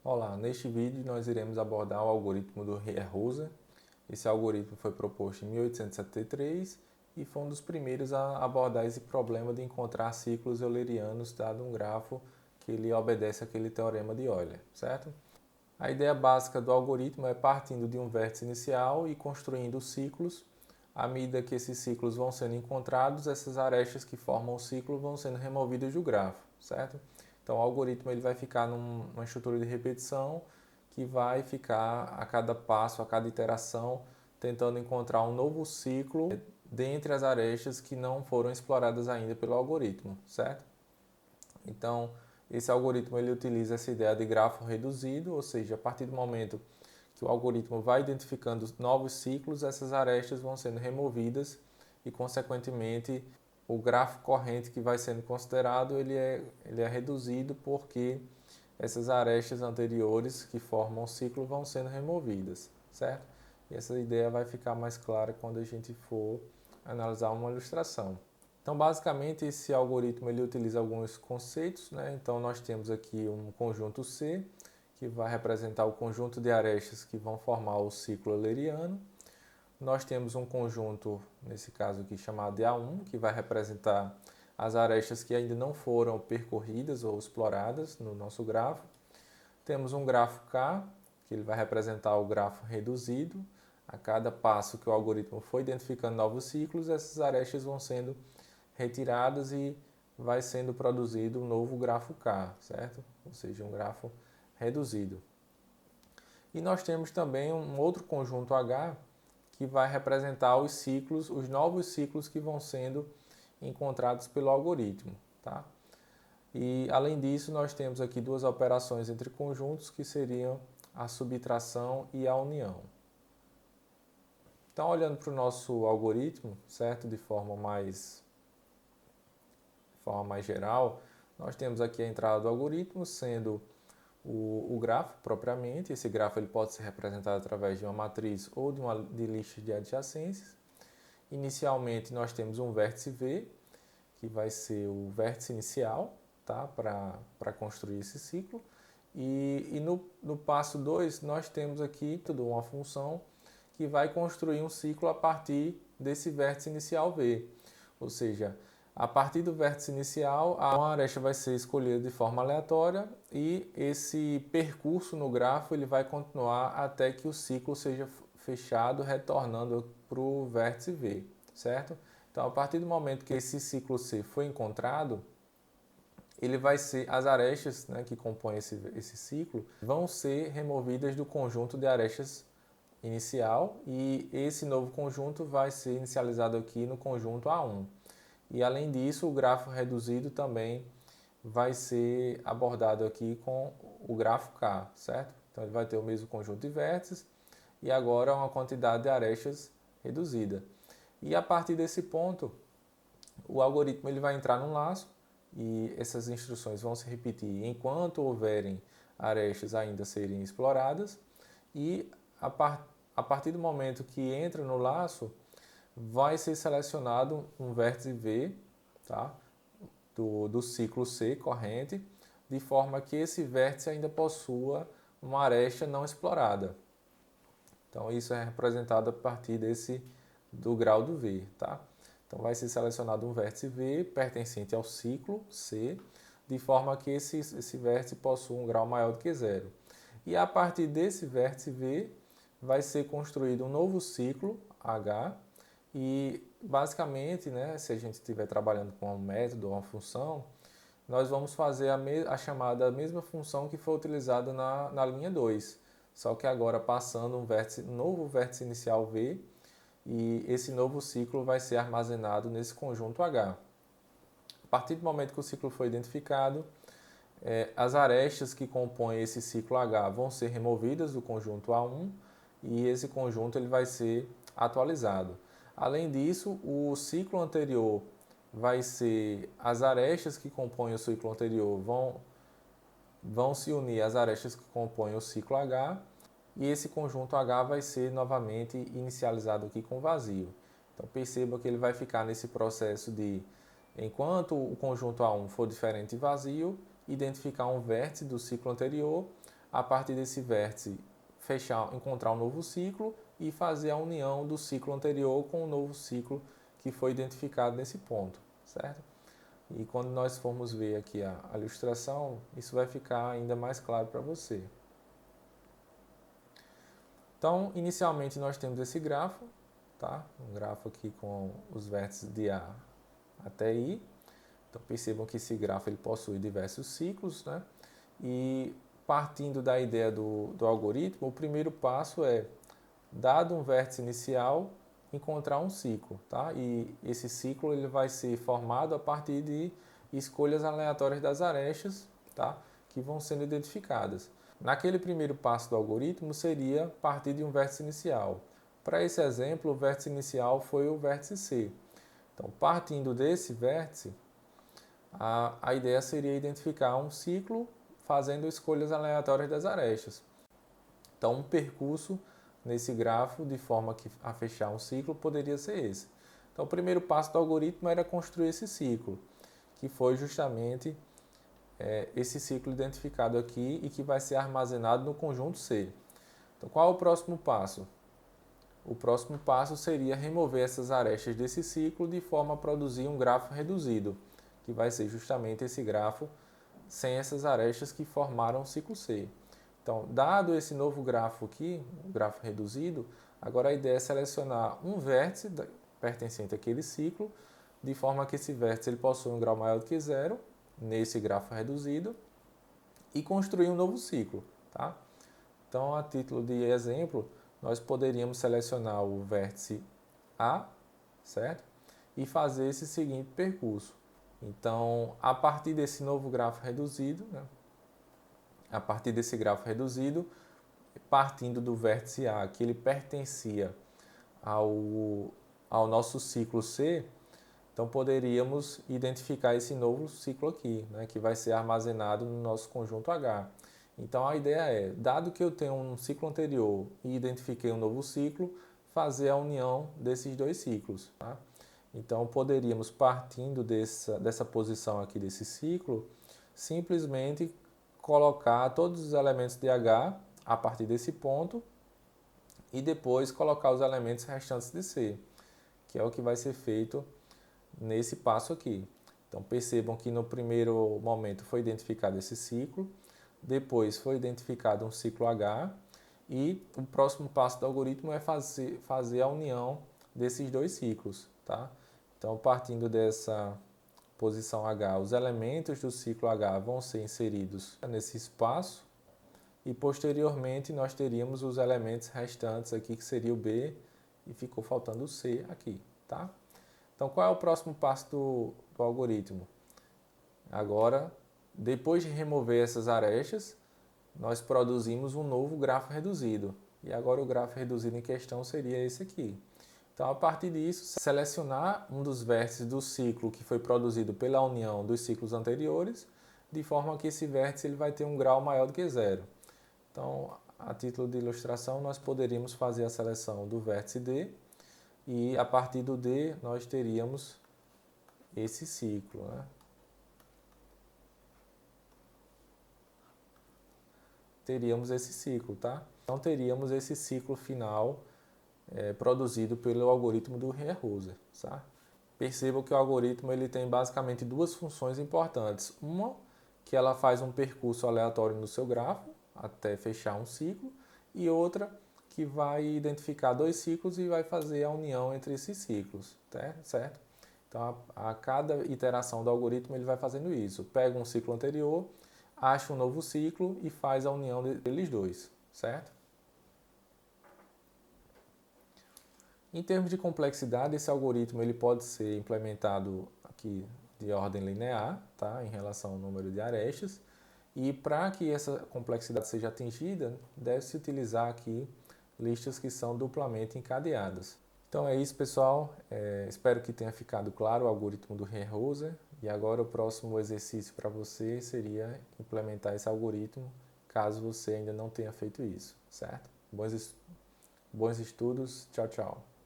Olá, neste vídeo nós iremos abordar o algoritmo do Hierro-User. Esse algoritmo foi proposto em 1873 e foi um dos primeiros a abordar esse problema de encontrar ciclos eulerianos dado um grafo que ele obedece àquele teorema de Euler, certo? A ideia básica do algoritmo é partindo de um vértice inicial e construindo ciclos. À medida que esses ciclos vão sendo encontrados, essas arestas que formam o ciclo vão sendo removidas do grafo, certo? Então o algoritmo ele vai ficar numa estrutura de repetição que vai ficar a cada passo, a cada iteração, tentando encontrar um novo ciclo dentre as arestas que não foram exploradas ainda pelo algoritmo, certo? Então, esse algoritmo ele utiliza essa ideia de grafo reduzido, ou seja, a partir do momento que o algoritmo vai identificando novos ciclos, essas arestas vão sendo removidas e, consequentemente, o grafo corrente que vai sendo considerado ele é reduzido porque essas arestas anteriores que formam o ciclo vão sendo removidas, certo? E essa ideia vai ficar mais clara quando a gente for analisar uma ilustração. Então, basicamente, esse algoritmo ele utiliza alguns conceitos, né? Então, nós temos aqui um conjunto C, que vai representar o conjunto de arestas que vão formar o ciclo euleriano. Nós temos um conjunto, nesse caso aqui, chamado de A1, que vai representar as arestas que ainda não foram percorridas ou exploradas no nosso grafo. Temos um grafo K, que ele vai representar o grafo reduzido. A cada passo que o algoritmo foi identificando novos ciclos, essas arestas vão sendo retiradas e vai sendo produzido um novo grafo K, certo? Ou seja, um grafo reduzido. E nós temos também um outro conjunto H que vai representar os ciclos, os novos ciclos que vão sendo encontrados pelo algoritmo, tá? E além disso, nós temos aqui duas operações entre conjuntos que seriam a subtração e a união. Então, olhando para o nosso algoritmo, certo, de forma mais geral, nós temos aqui a entrada do algoritmo sendo o grafo propriamente. Esse grafo ele pode ser representado através de uma matriz ou de lista de adjacências. Inicialmente nós temos um vértice V, que vai ser o vértice inicial, tá? para construir esse ciclo. E no passo 2 nós temos aqui uma função que vai construir um ciclo a partir desse vértice inicial V. Ou seja, a partir do vértice inicial, uma aresta vai ser escolhida de forma aleatória e esse percurso no grafo ele vai continuar até que o ciclo seja fechado, retornando para o vértice V, certo? Então, a partir do momento que esse ciclo C foi encontrado, ele vai ser, as arestas, né, que compõem esse ciclo vão ser removidas do conjunto de arestas inicial e esse novo conjunto vai ser inicializado aqui no conjunto A1. E além disso, o grafo reduzido também vai ser abordado aqui com o grafo K, certo? Então ele vai ter o mesmo conjunto de vértices e agora uma quantidade de arestas reduzida. E a partir desse ponto, o algoritmo ele vai entrar num laço e essas instruções vão se repetir enquanto houverem arestas ainda serem exploradas e a partir do momento que entra no laço, vai ser selecionado um vértice V, tá? do ciclo C corrente, de forma que esse vértice ainda possua uma aresta não explorada. Então isso é representado a partir do grau do V. Tá? Então vai ser selecionado um vértice V pertencente ao ciclo C, de forma que esse vértice possua um grau maior do que zero. E a partir desse vértice V, vai ser construído um novo ciclo H, e basicamente, né, se a gente estiver trabalhando com um método ou uma função, nós vamos fazer a chamada mesma função que foi utilizada na linha 2, só que agora passando um novo vértice inicial V, e esse novo ciclo vai ser armazenado nesse conjunto H. A partir do momento que o ciclo foi identificado, as arestas que compõem esse ciclo H vão ser removidas do conjunto A1 e esse conjunto ele vai ser atualizado. Além disso, o ciclo anterior vai ser, as arestas que compõem o ciclo anterior vão se unir às arestas que compõem o ciclo H e esse conjunto H vai ser novamente inicializado aqui com vazio. Então perceba que ele vai ficar nesse processo de, enquanto o conjunto A1 for diferente e vazio, identificar um vértice do ciclo anterior, a partir desse vértice, encontrar um novo ciclo e fazer a união do ciclo anterior com o novo ciclo que foi identificado nesse ponto, certo? E quando nós formos ver aqui a ilustração, isso vai ficar ainda mais claro para você. Então, inicialmente nós temos esse grafo, tá? Um grafo aqui com os vértices de A até I. Então, percebam que esse grafo ele possui diversos ciclos, né? E partindo da ideia do algoritmo, o primeiro passo é, dado um vértice inicial, encontrar um ciclo, tá? E esse ciclo ele vai ser formado a partir de escolhas aleatórias das arestas, tá? Que vão sendo identificadas. Naquele primeiro passo do algoritmo seria partir de um vértice inicial. Para esse exemplo, o vértice inicial foi o vértice C. Então, partindo desse vértice, a ideia seria identificar um ciclo fazendo escolhas aleatórias das arestas. Então, um percurso nesse grafo, de forma que a fechar um ciclo, poderia ser esse. Então, o primeiro passo do algoritmo era construir esse ciclo, que foi justamente esse ciclo identificado aqui e que vai ser armazenado no conjunto C. Então, qual é o próximo passo? O próximo passo seria remover essas arestas desse ciclo de forma a produzir um grafo reduzido, que vai ser justamente esse grafo sem essas arestas que formaram o ciclo C. Então, dado esse novo grafo aqui, o grafo reduzido, agora a ideia é selecionar um vértice pertencente àquele ciclo, de forma que esse vértice ele possui um grau maior do que zero, nesse grafo reduzido, e construir um novo ciclo, tá? Então, a título de exemplo, nós poderíamos selecionar o vértice A, certo? E fazer esse seguinte percurso. Então, a partir desse novo grafo reduzido, né? A partir desse grafo reduzido, partindo do vértice A, que ele pertencia ao nosso ciclo C, então poderíamos identificar esse novo ciclo aqui, né, que vai ser armazenado no nosso conjunto H. Então a ideia é, dado que eu tenho um ciclo anterior e identifiquei um novo ciclo, fazer a união desses dois ciclos. Tá? Então poderíamos, partindo dessa posição aqui desse ciclo, simplesmente colocar todos os elementos de H a partir desse ponto e depois colocar os elementos restantes de C, que é o que vai ser feito nesse passo aqui. Então percebam que no primeiro momento foi identificado esse ciclo, depois foi identificado um ciclo H e o próximo passo do algoritmo é fazer a união desses dois ciclos. Tá? Então partindo dessa posição H, os elementos do ciclo H vão ser inseridos nesse espaço e posteriormente nós teríamos os elementos restantes aqui que seria o B e ficou faltando o C aqui. Tá? Então, qual é o próximo passo do algoritmo? Agora, depois de remover essas arestas, nós produzimos um novo grafo reduzido. E agora o grafo reduzido em questão seria esse aqui. Então, a partir disso, selecionar um dos vértices do ciclo que foi produzido pela união dos ciclos anteriores, de forma que esse vértice ele vai ter um grau maior do que zero. Então, a título de ilustração, nós poderíamos fazer a seleção do vértice D, e a partir do D nós teríamos esse ciclo, né? Teríamos esse ciclo, tá? Então teríamos esse ciclo final produzido pelo algoritmo do Riehoser, tá? Percebam que o algoritmo ele tem basicamente duas funções importantes. Uma, que ela faz um percurso aleatório no seu grafo até fechar um ciclo, e outra, que vai identificar dois ciclos e vai fazer a união entre esses ciclos, tá? Certo? Então, a cada iteração do algoritmo ele vai fazendo isso. Pega um ciclo anterior, acha um novo ciclo e faz a união deles dois, certo? Em termos de complexidade, esse algoritmo ele pode ser implementado aqui de ordem linear, tá? Em relação ao número de arestas. E para que essa complexidade seja atingida, deve-se utilizar aqui listas que são duplamente encadeadas. Então é isso, pessoal. Espero que tenha ficado claro o algoritmo do Riehoser. E agora o próximo exercício para você seria implementar esse algoritmo, caso você ainda não tenha feito isso, certo? Bons estudos. Tchau, tchau.